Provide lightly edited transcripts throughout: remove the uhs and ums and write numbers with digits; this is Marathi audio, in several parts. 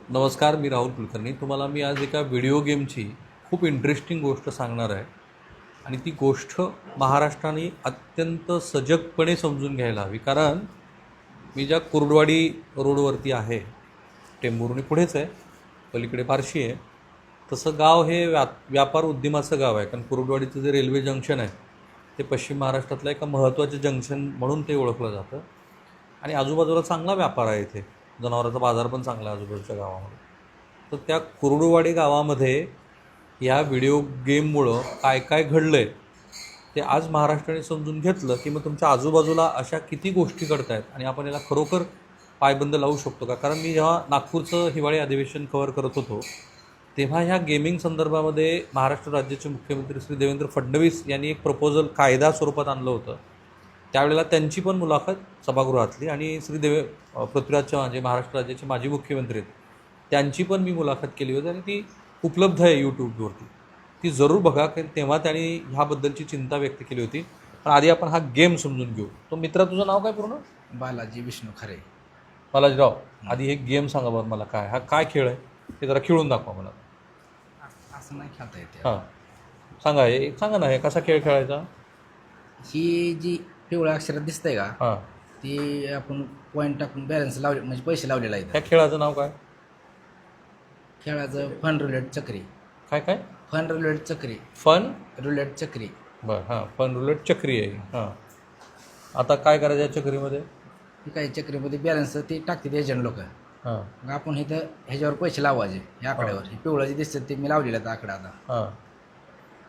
नमस्कार, मी राहुल कुलकर्णी. तुम्हाला मी आज एका व्हिडिओ गेमची खूप इंटरेस्टिंग गोष्ट सांगणार आहे आणि ती गोष्ट महाराष्ट्राने अत्यंत सजगपणे समजून घ्यायला हवी. कारण मी ज्या कुर्डवाडी रोडवरती आहे, टेंभुर्णी पुढेच आहे, पलीकडे बार्शी आहे, तसं गाव हे व्यापार उद्यमाचं गाव आहे. कारण कुर्डवाडीचं जे रेल्वे जंक्शन आहे ते पश्चिम महाराष्ट्रातलं एका महत्त्वाचं जंक्शन म्हणून ते ओळखलं जातं आणि आजूबाजूला चांगला व्यापार आहे. इथे जनावरांचा बाजार पण चांगला आहे आजूबाजूच्या गावामध्ये. तर त्या कुर्डुवाडी गावामध्ये या व्हिडिओ गेममुळं काय काय घडलं आहे ते आज महाराष्ट्राने समजून घेतलं की मग तुमच्या आजूबाजूला अशा किती गोष्टी घडत आहेत आणि आपण याला खरोखर पायबंद लावू शकतो का. कारण मी जेव्हा नागपूरचं हिवाळी अधिवेशन कव्हर करत होतो तेव्हा ह्या गेमिंग संदर्भामध्ये महाराष्ट्र राज्याचे मुख्यमंत्री श्री देवेंद्र फडणवीस यांनी एक प्रपोजल कायदा स्वरूपात आणलं होतं. त्यावेळेला त्यांची पण मुलाखत सभागृहातली आणि पृथ्वीराज चव्हाण जे महाराष्ट्र राज्याचे माजी मुख्यमंत्री आहेत त्यांची पण मी मुलाखत केली होती आणि ती उपलब्ध आहे यूट्यूबवरती. ती जरूर बघा, कारण तेव्हा त्यांनी ह्याबद्दलची चिंता व्यक्त केली होती. पण आधी आपण हा गेम समजून घेऊ. तो मित्रा, तुझं नाव काय पूर्ण? बालाजी विष्णू खरे. बालाजीराव, आधी एक गेम सांगा बरं मला, हा काय खेळ आहे ते जरा खेळून दाखवा मला. असं नाही खेळता येते. हां, सांगा, सांगा ना, हे कसा खेळ खेळायचा. ही जी पिवळ्या अक्षरात दिसतंय का, हां, ती आपण पॉईंट टाकून बॅलन्स लावले म्हणजे पैसे लावलेला आहे. त्या खेळाचं नाव काय? खेळाचं फन रुलेट चक्री. काय काय? फन रुलेट चक्री. फन रुलेट चक्री. बरं, हां, फन रुलेट चक्री आहे. हां, आता काय करायचं या चक्रीमध्ये? ही काही चक्रीमध्ये बॅलन्स ती टाकतात एजंट लोक. हां मग आपण इथं ह्याच्यावर पैसे लावायचे. ह्या आकड्यावर हे पिवळं जे दिसतं ते मी लावलेलं आहे आकडा. आता हां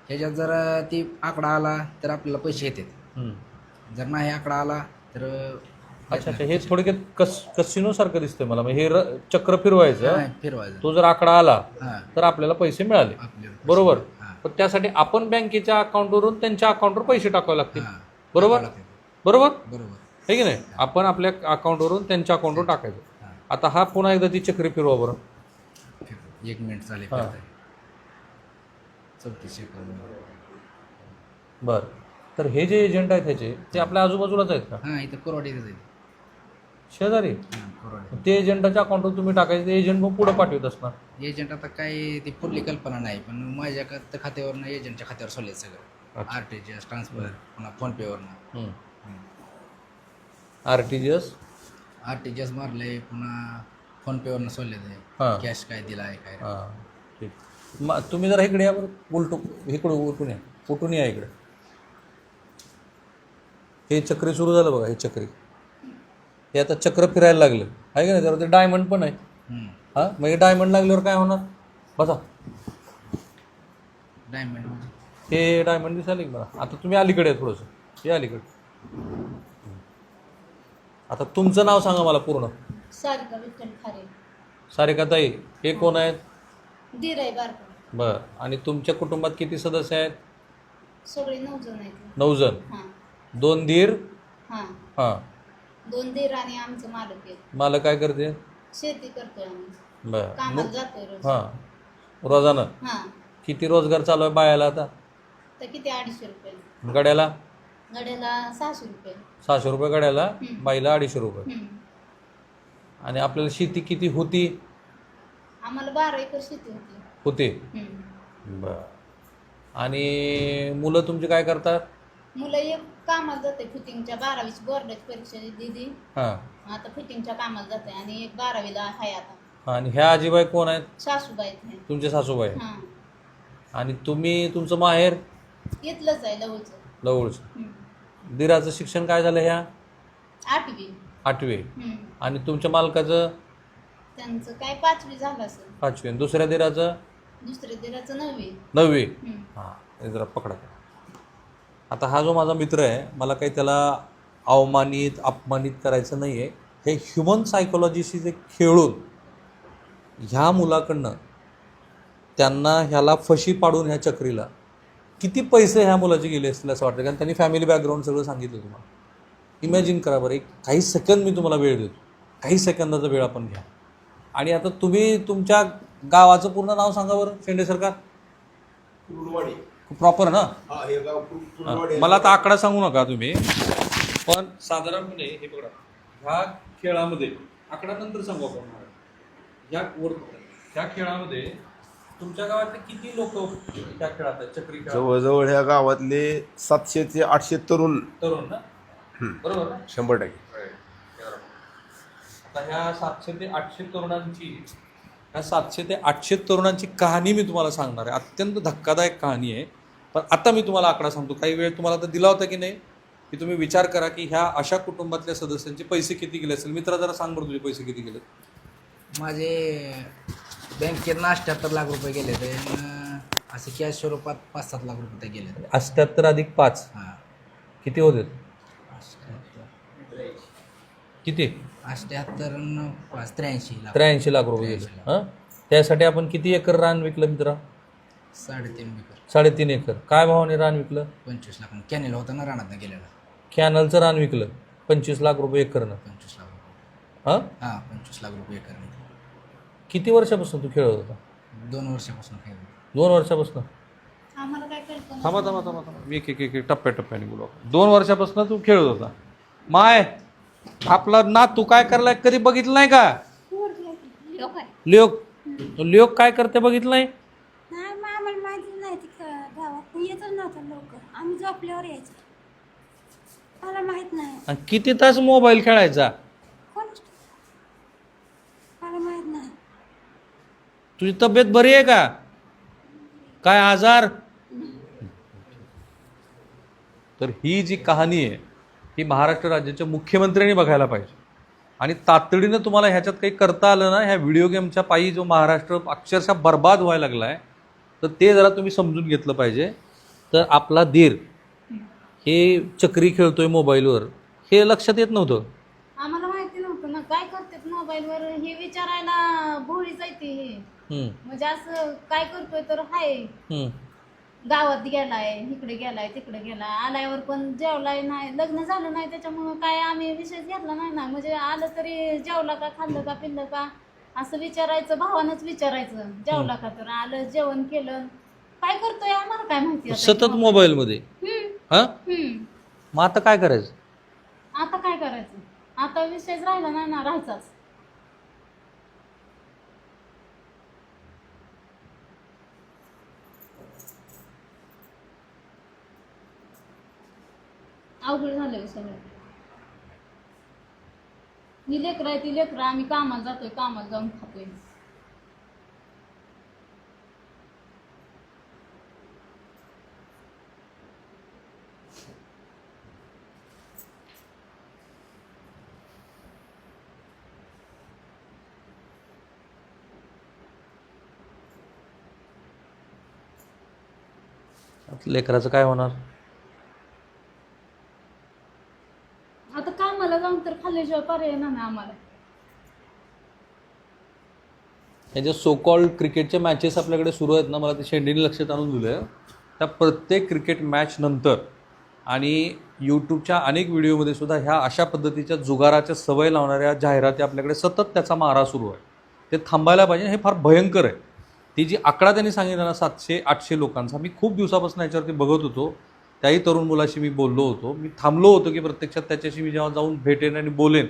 ह्याच्यात जर ती आकडा आला तर आपल्याला पैसे येतात. जर नाही आकडा आला तर अच्छा अच्छा, हे थोडक्यात कसिनोसारखं दिसतंय मला. म्हणजे हे चक्र फिरवायचं, फिरवायचं. तो जर आकडा आला हां, तर आपल्याला पैसे मिळाले, आपल्याला बरोबर. हां, पण त्यासाठी आपण बँकेच्या अकाउंटवरून त्यांच्या अकाउंटवर पैसे टाकावे लागतील, हां, बरोबर बरोबर बरोबर. आहे की नाही. आपण आपल्या अकाउंटवरून त्यांच्या अकाउंटवर टाकायचं. हां. आता हा पुन्हा एकदा ती चक्री फिरवा बरं. 1 मिनिट चालेल. हां. 34 सेकंद. बरं, तर हे जे एजंट आहेत ह्याचे ते आपल्या आजूबाजूलाच आहेत का? हां, इथं कोरवाडीतच आहे. शेजारी? हां, कोरवाडी. ते एजंटाच्या अकाउंटवर तुम्ही टाकायचं, ते एजंट मग पुढं पाठवत असणार. एजंट आता काय ती पुरली कल्पना नाही, पण माझ्या खात्यावरनं एजंटच्या खात्यावर सोडले सगळं. अच्छा. RTGS ट्रान्सफर, पुन्हा फोनपेवरनं. RTGS RTGS मारले, पुन्हा फोनपेवरनं सोडले ते. हां कॅश काय दिला आहे काय. हां, ठीक. मग तुम्ही जरा इकडे या बरं, इकडं उलटून या, उलटून या इकडे. हे चक्री सुरू झालं बघा, हे चक्री, हे आता चक्र फिरायला लागलं आहे का नाही. त्यावर ते डायमंड पण आहे. हां, मग हे डायमंड लागल्यावर काय होणार? बसा, डायमंड म्हणजे हे डायमंड दिसायला की मला. आता तुम्ही अलीकडे आहे थोडंसं, हे अलीकडे. आता तुमचं नाव सांगा मला पूर्ण. सारिका विठ्ठल खारे. सारिकाताई, हे कोण आहेत? दीर आहे बारका. बरं, आणि तुमच्या कुटुंबात किती सदस्य आहेत? सगळे 9 जण आहेत. 9 जण. हां 2 दीर. हां, हां, 2 दीर आणि आमचं मालक आहे. मला काय करते? शेती करतोय आम्ही. बरं. कामाला जातोय रोज. हां, रोजानं हां, किती रोजगार चालू आहे बायाला आता? तर किती 250 रुपये. गड्याला गड्याला 600 रुपये. 600 रुपये गड्याला, हं. बाईला 250 रुपये. हं. आणि आपल्याला शेती किती होती? आम्हाला 12 एकर शेती होते. होती. बरं. आणि मुलं तुमची काय करतात? मुलं एक कामाला जाते फिटिंगच्या, 12वीची बोर्डाची परीक्षा दिली. हां, आता फिटिंगच्या कामाला जाते आणि एक 12वीला आहे आता. आणि ह्या आजीबाई कोण आहेत? सासूबाई आहेत. तुमचे सासूबाई. हां, आणि तुम्ही, तुमचं माहेर इथलंच आहे लवचं. जवळचं. दिराचं शिक्षण काय झालं? ह्या 8वी. 8वी. आणि तुमच्या मालकाचं? त्यांचं काय 5वी झालं असेल. 5वी. आणि दुसऱ्या दिराचं? दुसऱ्या दिराचं 9वी. 9वी. हां, हे जरा पकडा. आता हा जो माझा मित्र आहे, मला काही त्याला अवमानित अपमानित करायचं नाही आहे. हे ह्युमन सायकोलॉजीशी जे खेळून ह्या मुलाकडनं त्यांना ह्याला फशी पाडून ह्या चक्रीला किती पैसे ह्या मुलाचे गेले असतील असं वाटतं. कारण त्यांनी फॅमिली बॅकग्राऊंड सगळं सांगितलं तुम्हाला. इमॅजिन करा बरं, एक काही सेकंद मी तुम्हाला वेळ देतो, काही सेकंदाचा वेळ आपण घ्या. आणि आता तुम्ही तुमच्या गावाचं पूर्ण नाव सांगा बरं, शेंडे सरकार. कुर्डवाडी. प्रॉपर ना? हा, हे गाव कुर्डवाडी. मला आता आकडा सांगू नका तुम्ही, पण साधारणपणे हे बघा, ह्या खेळामध्ये आकडा नंतर सांगू आपण. त्या खेळामध्ये तुमच्या गावातले किती लोक त्या खेळात आहेत, चक्री खेळात? जवळजवळ ह्या गावातले 700 ते 800 तरुण. तरुण ना, बरोबर ना? 100%. आता ह्या 700 ते 800 तरुणांची ह्या 700 ते 800 तरुणांची कहाणी मी तुम्हाला सांगणार आहे. अत्यंत धक्कादायक कहाणी आहे. पण आता मी तुम्हाला आकडा सांगतो. काही वेळ तुम्हाला तर दिला होता की नाही, की तुम्ही विचार करा की ह्या अशा कुटुंबातल्या सदस्यांचे पैसे किती गेले असेल. मित्रा जरा सांग बरं, तुझे पैसे किती गेले? माझे बँकेत 78 लाख रुपये गेले ते, असे कॅश स्वरूपात 5-7 लाख रुपये गेले. 78 अधिक 5 हां, किती होते? 78 किती? 78 न 5 83 लाख. 83 लाख रुपये गेले. हां, त्यासाठी आपण किती एकर रान विकलं मित्रा? 3.5 एकर. 3.5 एकर. काय भावाने रान विकलं? 25 लाख. कॅनेल होता ना रानात गेलेला. कॅनलचं रान विकलं 25 लाख रुपये एकरनं. 25 लाख रुपये. हां, 25 लाख रुपये एकर. किती वर्षापासून तू खेळत होता? 2 वर्षापासून खेळ. 2 वर्षापासून? आम्हाला काय कळतं थांबा. मी एक टप्प्याटप्प्याने बोलू. 2 वर्षापासून तू खेळत होता. माय, आपला नात तू काय करलाय कधी बघितलं नाही का? लोक आहे. लिओक काय करते बघितलं नाही? नाही मग आम्हाला माहिती नाही ती गावात येतच नव्हतं लवकर. आम्ही झोपल्यावर यायचो. मला माहित नाही. आणि किती तास मोबाईल खेळायचा? कोण मला माहित नाही. तुझी तब्येत बरी आहे का? काय आजार? तर ही जी कहाणी आहे ही महाराष्ट्र राज्याच्या मुख्यमंत्र्यांनी बघायला पाहिजे. आणि तातडीनं तुम्हाला ह्याच्यात काही करता आलं ना, ह्या व्हिडिओ गेमच्या पायी जो महाराष्ट्र अक्षरशः बर्बाद व्हायला लागला आहे, तर ते जरा तुम्ही समजून घेतलं पाहिजे. तर आपला धीर हे चक्री खेळतोय मोबाईलवर हे लक्षात येत नव्हतं. आम्हाला माहिती नव्हतं ना काय करतात मोबाईलवर हे विचारायला भोळीच आहे ती हे. म्हणजे असं काय करतोय तर हाय गावात गेलाय, इकडे गेलाय, तिकडे गेलाय, आल्यावर पण जेवलाय नाही, लग्न झालं नाही, त्याच्यामुळं काय आम्ही विषय घेतला नाही ना. म्हणजे आलं तरी जेवला का, खाल्लं का, पिल्लं का असं विचारायचं, भावानंच विचारायचं. जेवला का, तर आलं, जेवण केलं, काय करतोय आम्हाला काय माहिती आता. सतत मोबाईलमध्ये. हा, मग आता काय करायचं? आता काय करायचं? आता विषयच राहिला नाही ना, राहायचाच. अवघड झालं सगळं. ही लेकरं आहे, ती लेकरं आम्ही कामाला जातोय, कामाला जाऊन खातोय. लेकराचं काय होणार? आता कामाला जाऊन तर खाल्ल्याशिवाय पर्याय नाही आम्हाला. हे जे सो कॉल्ड क्रिकेटच्या मॅचेस आपल्याकडे सुरू आहेत ना, मला ते शेंडीने लक्षात आणून दिलं आहे. त्या प्रत्येक क्रिकेट मॅच नंतर आणि यूट्यूबच्या अनेक व्हिडिओमध्ये सुद्धा ह्या अशा पद्धतीच्या जुगाराच्या सवय लावणाऱ्या जाहिराती आपल्याकडे सतत त्याचा मारा सुरू आहे. ते थांबायला पाहिजे. हे फार भयंकर आहे. ती जी आकडा त्यांनी सांगितला ना 700-800 लोकांचा, मी खूप दिवसापासून याच्यावरती बघत होतो. त्याही तरुण मुलाशी मी बोललो होतो. मी थांबलो होतो की प्रत्यक्षात त्याच्याशी मी जेव्हा जाऊन भेटेन आणि बोलेन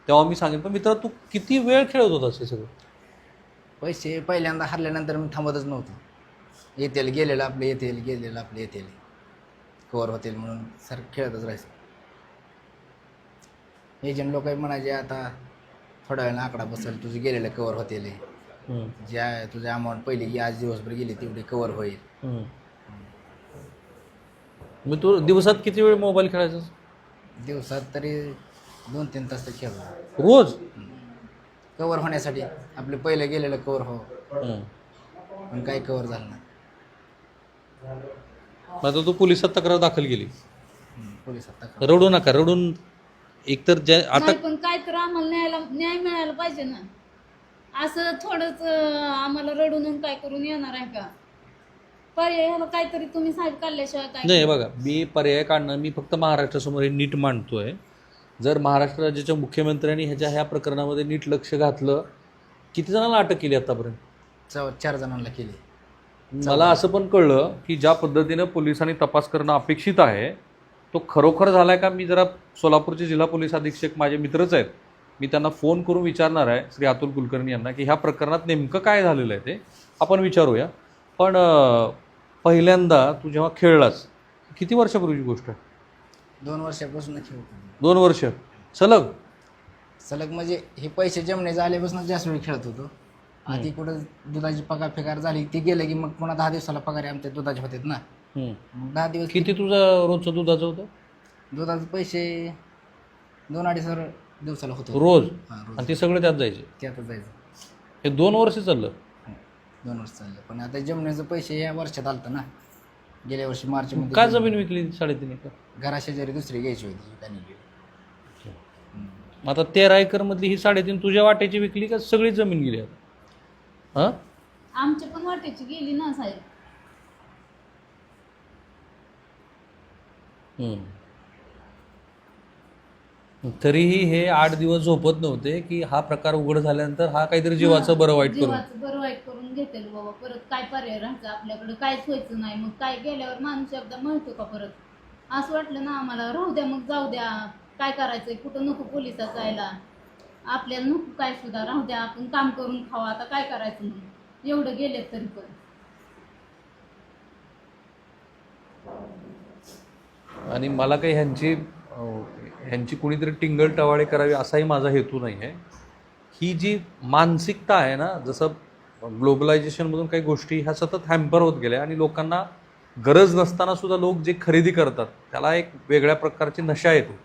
तेव्हा मी सांगेन. पण मित्रा, तू किती वेळ खेळत होतास हे सगळं? पैसे पहिल्यांदा हरल्यानंतर मी थांबतच नव्हतो. येतील गेलेलं आपले, येतील गेलेलं आपले, येतील कवर होतील म्हणून सर खेळतच राहायचं. एजंट लोक म्हणायचे आता थोड्या वेळानं आकडा बसेल, तुझे गेलेलं कवर होतील, ज्या तुझे अमाऊंट पहिली की आज दिवसभर गेली तेवढी कवर होईल. मग तू दिवसात किती वेळ मोबाईल खेळायचास? दिवसात तरी 2-3 तास तर खेळलो रोज. कवर होण्यासाठी. आपले पहिले गेलेलं कवर हो, पण काही कवर झालं नाही. मग आता तू पोलिसात तक्रार दाखल केली. पोलिसात रडू नका. रडून एकतर आता नाही, पण काय तर आम्हाला न्याय मिळायला पाहिजे ना. असं थोडंच आम्हाला रडून काय करून येणार आहे का? पर्याय ह्याला काहीतरी तुम्ही साहेब काढल्याशिवाय काय नाही. बघा, मी पर्याय काढणं, मी फक्त महाराष्ट्रासमोर हे नीट मांडतोय. जर महाराष्ट्र राज्याच्या मुख्यमंत्र्यांनी ह्या प्रकरणामध्ये नीट लक्ष घातलं. किती जणांना अटक केली आतापर्यंत? 4 जणांना केली. मला असं पण कळलं की ज्या पद्धतीनं पोलिसांनी तपास करणं अपेक्षित आहे तो खरोखर झाला आहे का? मी जरा सोलापूरचे जिल्हा पोलीस अधीक्षक माझे मित्रच आहेत, मी त्यांना फोन करून विचारणार आहे श्री अतुल कुलकर्णी यांना की ह्या प्रकरणात नेमकं काय झालेलं आहे ते आपण विचारूया. पण पहिल्यांदा तू जेव्हा खेळलास, किती वर्षापूर्वीची गोष्ट आहे? 2 वर्षापासून खेळतो. 2 वर्ष सलग? सलग म्हणजे हे पैसे जमणे झाल्यापासून जास्त वेळ खेळत होतो. आधी कुठं दुधाची पगार फेकार झाली ती गेलं की मग पुन्हा 10 दिवसाला पगार आमच्या दुधाचे होतात ना. मग 10 दिवस किती तुझं रोजचं दुधाचं होतं? दुधाचे पैसे 2-2.5 हजार दिवसाला होतो रोज? हां, रोज आणि ते सगळे त्यात जायचे? त्यातच जायचं. हे 2 वर्ष चाललं? 2 वर्ष चाललं. पण आता जमण्याचं पैसे या वर्षात आलतं ना, गेल्या वर्षी मार्च मध्ये. का जमीन विकली 3.5 एकर? घराशेजारी दुसरी घ्यायची होती त्यांनी गेली. मग आता 13 एकरमधली ही 3.5 तुझ्या वाट्याची विकली का सगळी जमीन गेली आता? हां, आमच्या पण वाटेची गेली ना साहेब. तरीही हे 8 दिवस झोपत नव्हते की हा प्रकार उघड झाल्यानंतर हा काहीतरी जीवाचं बरं वाईट करून. जीवाचं बरं वाईट करून घेतेल बाबा. परत काय पर्याय राहायचं आपल्याकडे, काहीच व्हायचं नाही. मग काय गेल्यावर माणूस एकदा म्हणतो का परत? असं वाटलं ना आम्हाला, राहू द्या मग, जाऊ द्या, काय करायचंय, कुठं नको पोलिसात जायला, आपल्याला नको काय सुद्धा, राहू द्या, आपण काम करून खावा, आता काय करायचं म्हणून एवढं गेलेत तरी पण. आणि मला काही ह्यांची कुणीतरी टिंगल टवाळे करावी असाही माझा हेतू नाही आहे. ही जी मानसिकता आहे ना, जसं ग्लोबलायझेशनमधून काही गोष्टी ह्या सतत हॅम्पर होत गेल्या आणि लोकांना गरज नसताना सुद्धा लोक जे खरेदी करतात त्याला एक वेगळ्या प्रकारची नशा येते.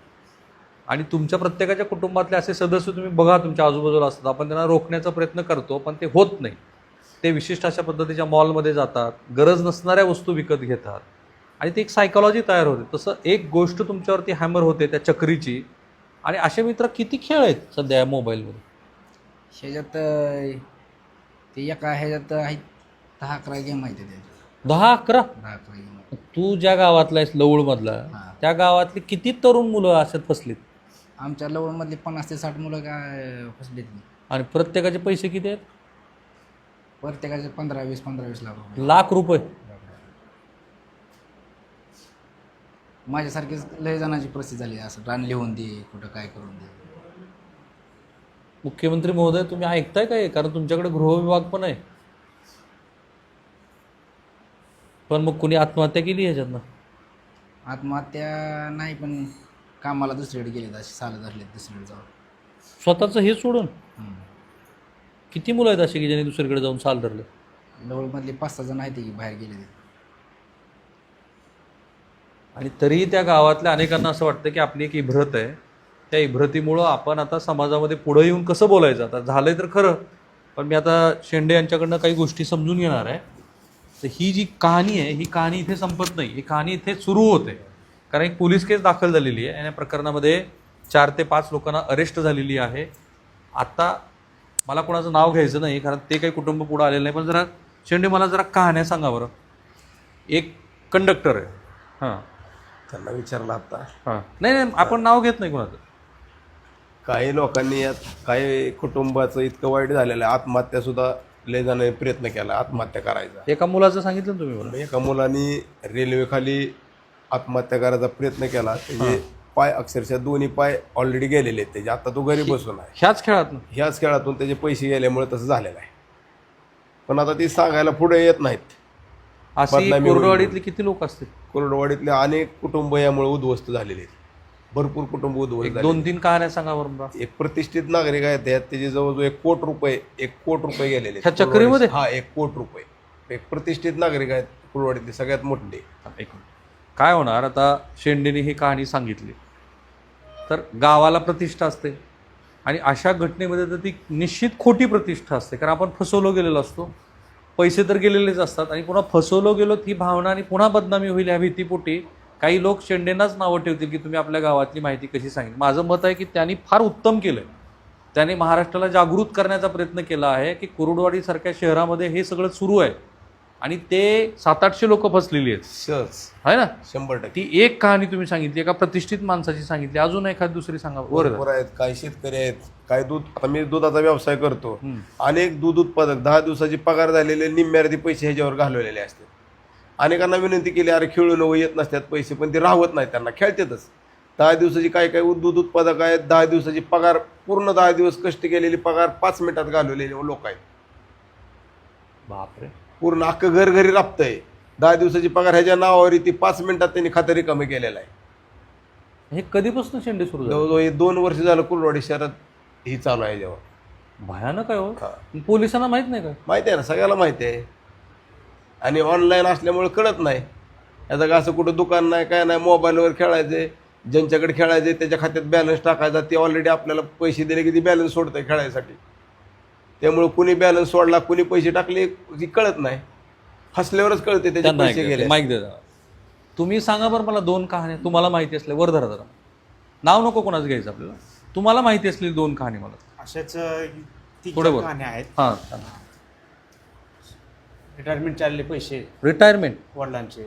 आणि तुमच्या प्रत्येकाच्या कुटुंबातले असे सदस्य तुम्ही बघा तुमच्या आजूबाजूला असतात, आपण त्यांना रोखण्याचा प्रयत्न करतो पण ते होत नाही. ते विशिष्ट अशा पद्धतीच्या मॉलमध्ये जातात, गरज नसणाऱ्या वस्तू विकत घेतात आणि ती एक सायकॉलॉजी तयार होते. तसं एक गोष्ट तुमच्यावरती हॅमर होते त्या चक्रीची. आणि असे मित्र किती खेळ आहेत सध्या या मोबाईलमध्ये? ह्याच्यात ते एका ह्याच्यात आहेत 10-11 गेम आहेत त्याच्यात. 10-11? 10-11 गेम आहेत. तू ज्या गावातला आहेस लवळमधला, हां. त्या गावातली किती तरुण मुलं अशात फसलीत? आमच्या लवणमधली 50 ते 60 मुलं काय फसलीत. आणि प्रत्येकाचे पैसे किती आहेत? प्रत्येकाचे 15-20 लाख रुपये. लाख रुपये. माझ्यासारखीच लय जणांची परिस्थिती झाली, असं रान लिहून दे, कुठं काय करून दे. मुख्यमंत्री महोदय, तुम्ही ऐकताय काय? कारण तुमच्याकडे गृहविभाग पण आहे. पण मग कुणी आत्महत्या केली ह्याच्यातनं? आत्महत्या नाही, पण कामाला दुसरीकडे गेलेत, असे सालं धरलेत दुसरीकडे जाऊन. स्वतःचं हे सोडून? किती मुलं आहेत अशी की ज्यांनी दुसरीकडे जाऊन साल धरले? लवळमधले 5-6 जण आहेत की बाहेर गेले. आणि तरीही त्या गावातल्या अनेकांना असं वाटतं की आपली एक इब्रत आहे, त्या इब्रतीमुळं आपण आता समाजामध्ये पुढं येऊन कसं बोलायचं. आता झालंय तर खरं, पण मी आता शेंडे यांच्याकडनं काही गोष्टी समजून घेणार आहे. तर ही जी कहाणी आहे, ही कहाणी इथे संपत नाही, ही कहाणी इथे सुरू होते. कारण एक पोलीस केस दाखल झालेली आहे आणि या प्रकरणामध्ये 4 ते 5 लोकांना अरेस्ट झालेली आहे. आता मला कोणाचं नाव घ्यायचं नाही कारण ते काही कुटुंब पुढं आलेलं नाही, पण जरा शेंडे मला जरा कहाण्या सांगा बरं. एक कंडक्टर आहे, हां, त्यांना विचारलं आता. हां, नाही आपण नाव घेत नाही कोणाचं. काही लोकांनी यात काही कुटुंबाचं इतकं वाईट झालेलं आहे, आत्महत्या सुद्धा लय जणांनी प्रयत्न केला आत्महत्या करायचा. एका मुलाचं सांगितलं ना तुम्ही मला. एका मुलांनी रेल्वेखाली आत्महत्या करायचा प्रयत्न केला, त्याचे पाय अक्षरशः दोन्ही पाय ऑलरेडी गेलेले आहेत त्याचे. आता तो घरी बसून आहे. ह्याच खेळातून त्याचे पैसे गेल्यामुळे तसं झालेलं आहे. पण आता ती सांगायला पुढे येत नाहीत. अशी कोरडवाडीतले किती लोक असतील? कोरडवाडीतले अनेक कुटुंब यामुळे उद्ध्वस्त झालेले आहेत. भरपूर कुटुंब उद्ध्वस्त झाले. 2-3 कहाण्या सांगा बरं. एक प्रतिष्ठित नागरिक आहेत त्यात, त्याचे जवळजवळ 1 कोट रुपये गेलेले ह्या चक्रीमध्ये. हा 1 कोट रुपये. एक प्रतिष्ठित नागरिक आहेत कुरवाडीतले, सगळ्यात मोठे. काय होणार आता? शेंडेने ही कहाणी सांगितली तर गावाला प्रतिष्ठा असते आणि अशा घटनेमध्ये तर ती निश्चित खोटी प्रतिष्ठा असते. कारण आपण फसवलो गेलेलो असतो, पैसे तर गेलेलेच असतात आणि पुन्हा फसवलो गेलो ही भावना आणि पुन्हा बदनामी होईल ह्या भीतीपोटी काही लोक शेंडेंनाच नावं ठेवतील की तुम्ही आपल्या गावातली माहिती कशी सांगितली. माझं मत आहे की त्यांनी फार उत्तम केलं. त्याने महाराष्ट्राला जागृत करण्याचा प्रयत्न केला आहे की कुरुडवाडीसारख्या शहरामध्ये हे सगळं सुरू आहे आणि ते 700-800 लोक फसलेली आहेत. सहज आहे ना? 100%. ती एक कहाणी तुम्ही सांगितली, एका प्रतिष्ठित माणसाची सांगितली, अजून एखादी दुसरी सांगा. बरोबर आहेत. काही शेतकरी आहेत, काही दूध, आता मी दुधाचा व्यवसाय करतो, अनेक दूध उत्पादक 10 दिवसाची पगार झालेले निम्म्यार्धी पैसे ह्याच्यावर घालवलेले असतात. अनेकांना विनंती केली, अरे खेळून येत नसतात पैसे, पण ते राहत नाहीत, त्यांना खेळतातच. 10 दिवसाची काही दूध उत्पादक आहेत, 10 दिवसाची पगार पूर्ण 10 दिवस कष्ट केलेली पगार 5 मिनिटात घालवलेले लोक आहेत. बापरे. पूर्ण अख्खं घर घरी राबतंय. 10 दिवसाची पगार ह्याच्या नावावर ती 5 मिनिटात त्यांनी खातं रिकामी केलेलं आहे. हे कधीपासून शेंडे सुरू झाले? जवळजवळ हे 2 वर्ष झालं कुलवाडी शहरात ही चालू आहे जेव्हा. भयानक आहे हो. हा. पोलिसांना माहित नाही का? माहिती आहे ना, सगळ्याला माहिती आहे. आणि ऑनलाईन असल्यामुळे कळत नाही. याचं का असं कुठं दुकान नाही, काय नाही, मोबाईलवर खेळायचे, ज्यांच्याकडे खेळायचे त्याच्या खात्यात बॅलन्स टाकायचा, ते ऑलरेडी आपल्याला पैसे दिले की ती बॅलन्स सोडतं खेळायसाठी. त्यामुळे कुणी बॅलन्स सोडला, कुणी पैसे टाकले की कळत नाही. हसल्यावरच कळते त्याचे पैसे गेले. माईक दे जरा. तुम्ही सांगा बरं मला 2 कहाण्या तुम्हाला माहिती असल्या, वर धरा जरा, नाव नको कोणाचं घ्यायचं आपल्याला, तुम्हाला माहिती असलेली 2 कहाणी मला. अशाच थोडं बरं. कहाण्या आहेत. हां. रिटायरमेंट चालले पैसे रिटायरमेंट वडिलांचे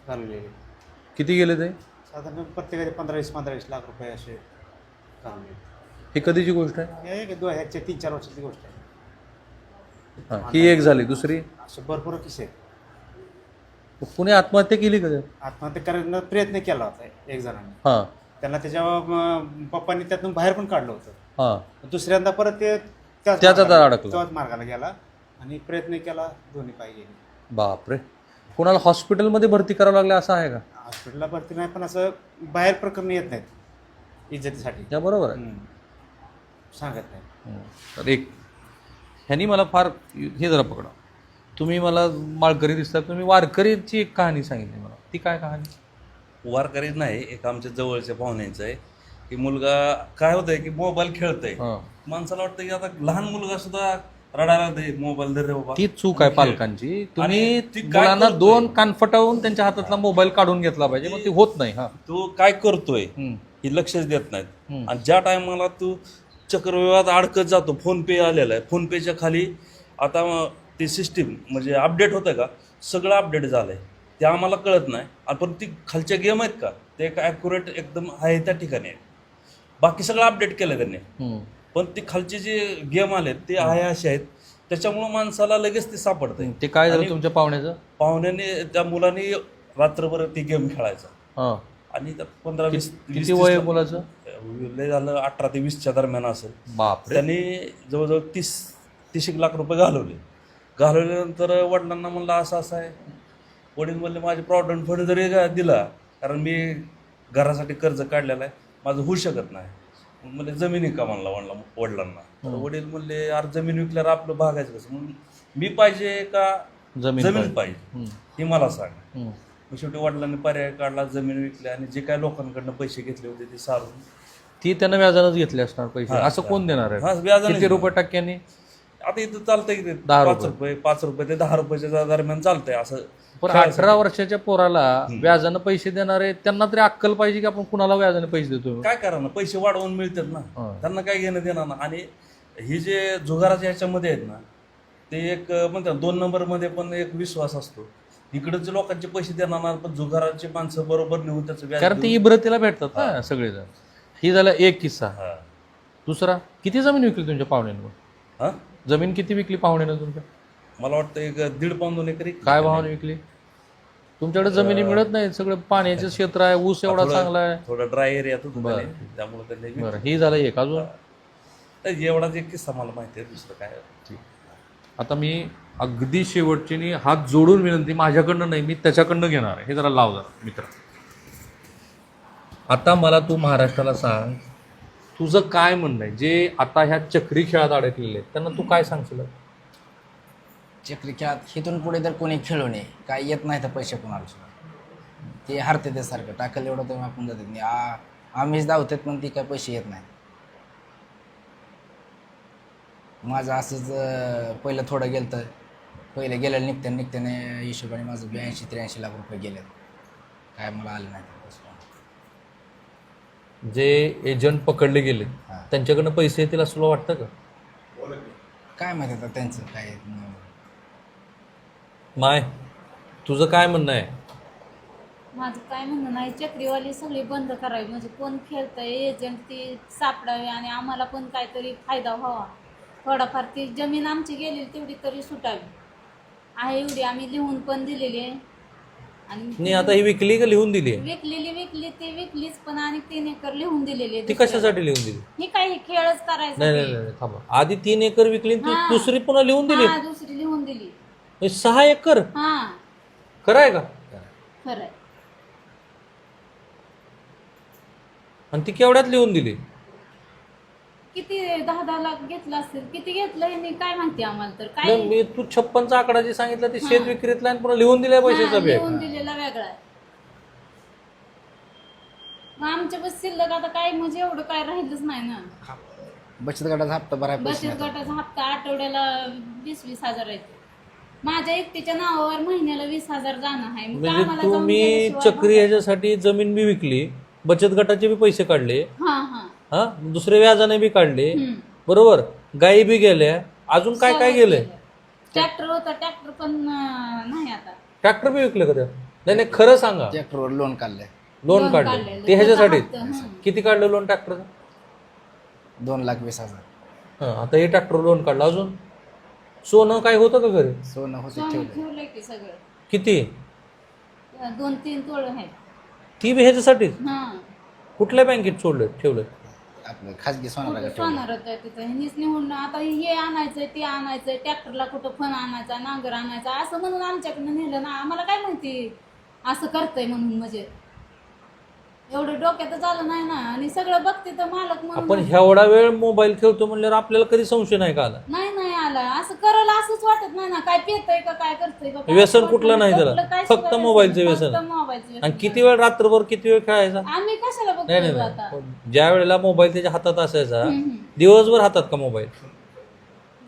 घालवलेले, किती गेले ते? साधारण प्रत्येकाचे 15-20 लाख रुपये असे घालवले. ही कधीची गोष्ट आहे? हे 3-4 वर्षाची गोष्ट आहे. हां. ही एक झाली. दुसरी, असे भरपूर किस्से आहेत. कुणी आत्महत्या केली का? आत्महत्या करण्याचा प्रयत्न केला होता एक जणांनी. हां. त्यांना त्याच्या पप्पांनी त्यातून बाहेर पण काढलं होतं. हां. दुसऱ्यांदा परत ते त्याचाच अडकला. त्याच मार्गाला गेला आणि प्रयत्न केला, दोन्ही पाय गेले. बापरे. कोणाला हॉस्पिटलमध्ये भरती करावं लागलं असं आहे का? हॉस्पिटलला भरती नाही, पण असं बाहेर प्रकरण येत नाहीत इज्जतीसाठी. त्या बरोबर आहे. सांगत नाही. तर एक ह्यांनी मला फार हे जरा पकडा, तुम्ही मला माळकरी दिसतात, तुम्ही वारकरीची एक कहाणी सांगितली मला, ती काय कहाणी? वारकरी नाही, एक आमच्या जवळच्या पाहुण्यांचं आहे की मुलगा काय होतंय की मोबाईल खेळतंय. माणसाला वाटतं की आता लहान मुलगा सुद्धा रडायला दे, मोबाईल दे रे बाबा. ती चूक आहे पालकांची. तुम्ही ती काय मुलांना करतोय? 2 कानफटावून त्यांच्या हातातला मोबाईल काढून घेतला पाहिजे, मग ते होत नाही. हा. तो काय करतोय हे लक्षच देत नाहीत. आणि ज्या टायमाला तू चक्रव्यूहात अडकत जातो, फोन पे आलेला आहे, फोन पेच्या खाली आता ती सिस्टीम म्हणजे अपडेट होतं का, सगळं अपडेट झालं आहे, ते आम्हाला कळत नाही. पण ती खालच्या गेम आहेत का, ते एक ॲक्युरेट एकदम आहे त्या ठिकाणी आहे. बाकी सगळं अपडेट केलं त्यांनी, पण ती खालचे जे गेम आले ते आहे असे आहेत, त्याच्यामुळं माणसाला लगेच ते सापडतंय. ते काय झालं तुमच्या पाहुण्याचं? पाहुण्याने त्या मुलाने रात्रभर ती गेम खेळायचा आणि त्यात 15-20 किती वय आहे मुलाचं? लय झालं 18 ते 20च्या दरम्यान असेल. बापरे. त्यांनी जवळजवळ 30 लाख रुपये घालवल्यानंतर वडिलांना म्हणलं असं असं आहे. वडील म्हणले माझे प्रॉव्हिडंट फंड जरी दिला, कारण मी घरासाठी कर्ज काढलेलं आहे, माझं होऊ शकत नाही. म्हणजे जमीन विका म्हणला वडिलांना. तर वडील म्हणले यार जमीन विकल्यावर आपलं भागायचं कसं, म्हणून मी पाहिजे का जमीन पाहिजे हे मला सांग. मग शेवटी वडिलांनी पर्याय काढला, जमीन विकली आणि जे काय लोकांकडनं पैसे घेतले होते ते सारून ती त्यांना व्याजानंच घेतले असणार पैसे. असं कोण देणार आहे? किती रुपये टक्क्यांनी? आता इथं चालतंय की 5 रुपये ते 10 रुपयाच्या दरम्यान चालतंय असं. पण 18 वर्षाच्या पोराला व्याजानं पैसे देणारे त्यांना तरी अक्कल पाहिजे की आपण कुणाला व्याजाने पैसे देतो. काय करा ना, पैसे वाढवून मिळतात ना, त्यांना काय घेणं देणार ना. आणि ही जे जुगाराच्या ह्याच्यामध्ये आहेत ना, ते एक म्हणतात 2 नंबरमध्ये पण एक विश्वास असतो. इकडचे लोकांचे पैसे देणार ना, पण जुगाराचे माणसं बरोबर नेऊन त्याचं व्याज, कारण ते इब्रतीला भेटतात ना सगळेजण. ही झाला एक किस्सा. दुसरा, किती जमीन विकली तुमच्या पाहुण्यानं? जमीन किती विकली पाहुण्यानं तुमच्या? मला वाटतं 1.5 पाऊण 2 एकरी. काय भावाने विकली? तुमच्याकडे जमिनी मिळत नाही, सगळं पाण्याचं क्षेत्र आहे, ऊस एवढा चांगला आहे, थोडा ड्राय एरिया तो त्यामुळे त्यांनी. बरं, ही झालं एक. अजून एवढाच एक किस्सा मला माहिती आहे, दुसरं काय. आता मी अगदी शेवटची हात जोडून विनंती, माझ्याकडनं नाही, मी त्याच्याकडनं घेणार आहे. हे जरा लाव जरा मित्र. आता मला तू महाराष्ट्राला सांग, तुझं काय म्हणणं आहे जे आता ह्या चक्री खेळात अडकलेले आहेत त्यांना तू काय सांगशील? चक्री खेळात इथून पुढे तर कोणी खेळू नये, काय येत नाही तर पैसे कोणाला सुद्धा, ते हरते ते सारखं टाकलं एवढं तर आपण जातात नाही. आम्हीच धावतात पण ती काय पैसे येत नाही. माझं असंच पहिलं थोडं गेलं तर पहिलं गेलं निघत्याने हिशोबाने माझं 82-83 लाख रुपये गेले, काय मला आलं नाही. जे एजंट पकडले गेले त्यांच्याकडनं पैसे येतील असं तुला वाटतं का? काय माहिती आता त्यांचं काय. माय, तुझं काय म्हणणं आहे? माझं काय म्हणणं नाही, चक्रीवाली सगळी बंद करावी, म्हणजे कोण खेळतंय एजंट ती सापडावी आणि आम्हाला पण काहीतरी फायदा व्हावा. थोडाफार ती जमीन आमची गेलेली तेवढी तरी सुटावी आहे, एवढी आम्ही लिहून पण दिलेली आहे आणि नाही आता ही विकली का लिहून दिली आहे? विकली ती विकलीच, पण आणि 3 एकर लिहून दिलेली आहे ती दुसऱ्याला. कशासाठी लिहून दिली? ही काय हे खेळच करायचा नाही नाही नाही थांबा, आधी 3 एकर विकली आणि ती हा. दुसरी पुन्हा लिहून दिली? हा दुसरी लिहून दिली. हे 6 एकर हा खरं आहे का? खरंय. आणि ती केवढ्यात लिहून दिली? किती 10-10 लाख घेतलं असेल, किती घेतलं हे काय माहिती आम्हाला तर काय. नाही, मी तू 56चा आकडा जे सांगितला ते शेत विक्रीतला आणि पुन्हा लिहून दिलाय पैशाचा बॅग. लिहून दिलेला वेगळा आहे. मग आमच्या बस शिल्लक आता काय म्हणजे एवढं काय राहिलंच नाही ना. बचत गटाचा हप्ता भराय पैसे बचत गटाचा हप्ता आठवड्याला 20-20 हजार आहे. माझ्या एकटीच्या नावावर महिन्याला 20,000 जाणं आहे. मग म्हणजे आम्हाला जाऊन तुम्ही गेल्याशिवाय चक्री ह्याच्यासाठी जमीन बी विकली, बचत गटाचे बी पैसे काढले, हा हा हा दुसरे व्याजाने बी काढले, बरोबर, गायी बी गेल्या, अजून काय काय गेलंय? ट्रॅक्टर होता, ट्रॅक्टर पण नाही आता. ट्रॅक्टर बी विकले का त्या? नाही नाही खरं सांगा. ट्रॅक्टरवर लोन काढलंय लोन काढलं काढलेलं. ते ह्याच्यासाठी? त्याचा हप्ता, किती काढलं लोन ट्रॅक्टरचं? 2,20,000. आता हे ट्रॅक्टर लोन काढलं. अजून सोनं काय होतं का घरी? सोनं होतं सोनं ठेवलं. ठेवलंय की सगळं. किती? 2-3 तोळ आहेत. ती बी ह्याच्यासाठी? हा कुठल्या बँकेत सोडलं ठेवलं? आपलं खाजगी सोनाला ठेवलं. सोनार होतं तिथं. ह्यांनीच निवडून आता हे आणायचंय ते आणायचंय, ट्रॅक्टरला कुठं फण आणायचा, नांगर आणायचा असं म्हणून आमच्याकडनं नेलं ना. आम्हाला काय माहिती असं करतंय म्हणून. म्हणजे एवढं डोक्यातच आलं नाही ना. आणि सगळं बघते तर मालक आपण म्हणून एवढा वेळ मोबाईल खेळतो म्हणल्यावर आपल्याला कधी संशय नाही का आला? नाही आला. असं करायला असंच वाटत नाही ना. काय पेतय का काय करतोय का काय व्यसन वाटत कुठलं नाही त्याला? कुठलं काय फक्त सुद्धा मोबाईलचं फक्त व्यसन. मोबाईलचं व्यसन. आणि किती वेळ रात्रभर किती वेळ खेळायचा? आम्ही कशाला नाही बघतोय नाही आता. नाही, ज्या वेळेला मोबाईल त्याच्या हातात असायचा दिवसभर हातात का मोबाईल?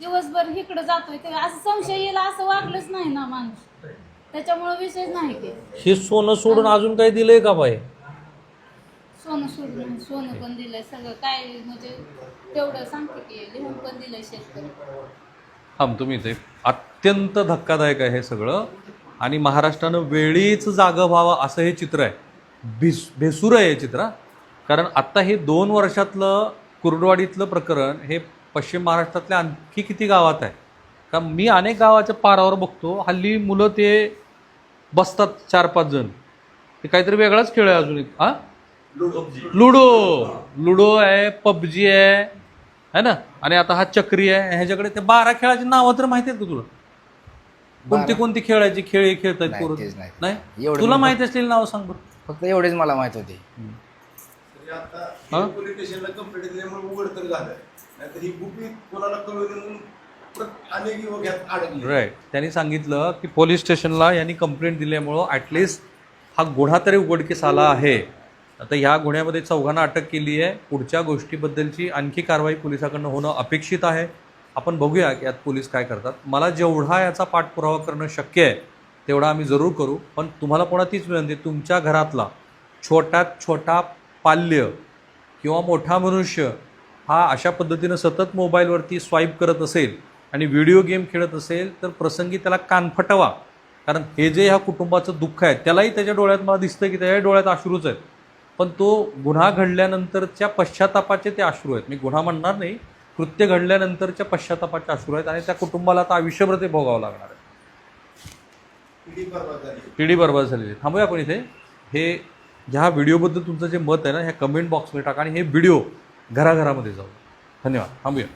दिवसभर इकडे जातोय ते असं संशय येईल असं वागलंच नाही ना माणूस. त्याच्यामुळे विषयच नाही की हे सोनं सोडून अजून काही दिलंय का बाई? सोनं सोडून सोनं पण दिलंय सगळं काय म्हणजे तेवढं सांगते की लिहून पण दिलंय शेतकरी. तुम्ही इथे अत्यंत धक्कादायक आहे हे सगळं. आणि महाराष्ट्रानं वेळीच जागं व्हावं असं हे चित्र आहे. भेसूर आहे हे चित्र. कारण आत्ता हे 2 वर्षातलं कुर्डवाडीतलं प्रकरण हे पश्चिम महाराष्ट्रातल्या आणखी किती गावात आहे का? मी अनेक गावाच्या पारावर बघतो हल्ली मुलं ते बसतात 4-5 जण, ते काहीतरी वेगळाच खेळ आहे. अजून एक लुडो आहे, पबजी आहे ना, आणि आता हा चक्री आहे. ह्याच्याकडे ते 12 खेळाची नावं तर माहिती आहेत का तुला? कोणती खेळायची खेळ खेळतात नाही, पोरं? तेच नाही. नाही एवढं तुला मी माहिती असलेली नावं सांग बरं. फक्त एवढेच मला माहित होते. आता पोलीस स्टेशनला कंप्लेंट दिल्यामुळे उघड तर झालं, नाहीतर ही गुपित कोणाला कळवली म्हणून अनेक युवक यात अडकले. राईट. त्यांनी सांगितलं की पोलीस स्टेशनला यांनी कंप्लेंट दिल्यामुळं ॲटलिस्ट हा गुन्हा तरी उघडकीस आला आहे. आता ह्या गुन्ह्यामध्ये 4घांना अटक केली आहे. पुढच्या गोष्टीबद्दलची आणखी कारवाई पोलिसाकडनं होणं अपेक्षित आहे. आपण बघूया की यात पोलीस काय करतात. मला जेवढा याचा पाठपुरावा करणं शक्य आहे तेवढा आम्ही जरूर करू. पण तुम्हाला पुन्हा तीच विनंती, तुमच्या घरातला छोट्यात छोटा पाल्य किंवा मोठा मनुष्य हा अशा पद्धतीनं सतत मोबाईलवरती स्वाईप करत असेल आणि व्हिडिओ गेम खेळत असेल तर प्रसंगी त्याला कान फटवा. कारण हे जे ह्या कुटुंबाचं दुःख आहे त्यालाही त्याच्या डोळ्यात मला दिसतं की त्याच्या डोळ्यात अश्रूच आहेत. पण तो गुन्हा घडल्यानंतरच्या पश्चातापाचे ते अश्रू आहेत. मी गुन्हा म्हणणार नाही, कृत्य घडल्यानंतरच्या पश्चातापाचे अश्रू आहेत. आणि त्या कुटुंबाला आता आयुष्यभर ते भोगावं लागणार आहे. पिढी बर्बाद झालेली. थांबूया आपण इथे. हे ह्या व्हिडिओबद्दल तुमचं जे मत आहे ना ह्या कमेंट बॉक्समध्ये टाका आणि हे व्हिडिओ घराघरामध्ये जाऊ. धन्यवाद. थांबूया.